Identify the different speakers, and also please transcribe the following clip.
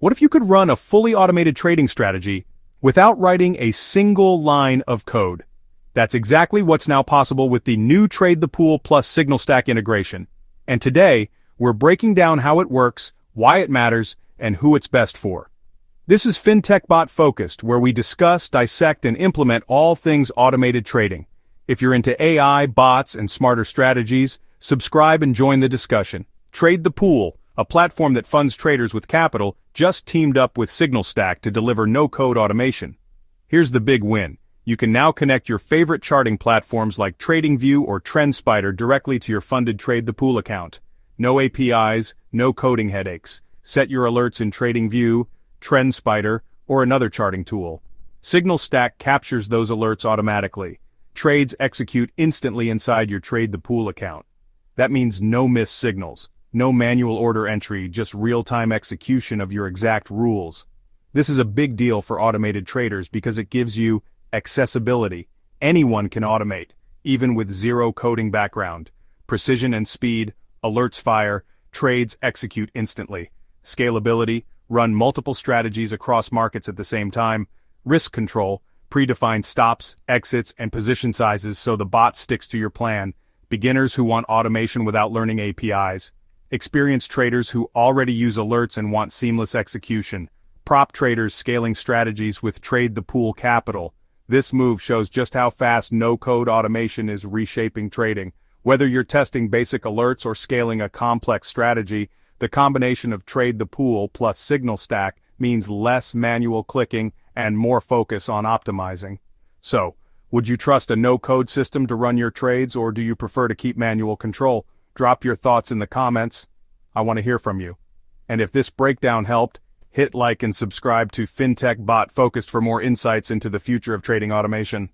Speaker 1: What if you could run a fully automated trading strategy without writing a single line of code? That's exactly what's now possible with the new Trade the Pool plus Signal Stack integration. And today, we're breaking down how it works, why it matters, and who it's best for. This is Fintech Bot Focused, where we discuss, dissect, and implement all things automated trading. If you're into AI, bots, and smarter strategies, subscribe and join the discussion. Trade the Pool, a platform that funds traders with capital, just teamed up with Signal Stack to deliver no-code automation. Here's the big win. You can now connect your favorite charting platforms like TradingView or TrendSpider directly to your funded Trade the Pool account. No APIs, no coding headaches. Set your alerts in TradingView, TrendSpider, or another charting tool. Signal Stack captures those alerts automatically. Trades execute instantly inside your Trade the Pool account. That means no missed signals, no manual order entry, just real-time execution of your exact rules. This is a big deal for automated traders because it gives you accessibility. Anyone can automate, even with zero coding background. Precision and speed, alerts fire, trades execute instantly. Scalability, run multiple strategies across markets at the same time. Risk control, predefined stops, exits, and position sizes so the bot sticks to your plan. Beginners who want automation without learning APIs. Experienced traders who already use alerts and want seamless execution. Prop traders scaling strategies with Trade the Pool capital. This move shows just how fast no-code automation is reshaping trading. Whether you're testing basic alerts or scaling a complex strategy, the combination of Trade the Pool plus Signal Stack means less manual clicking and more focus on optimizing. So, would you trust a no-code system to run your trades, or do you prefer to keep manual control? Drop your thoughts in the comments. I want to hear from you. And if this breakdown helped, hit like and subscribe to Fintech Bot Focused for more insights into the future of trading automation.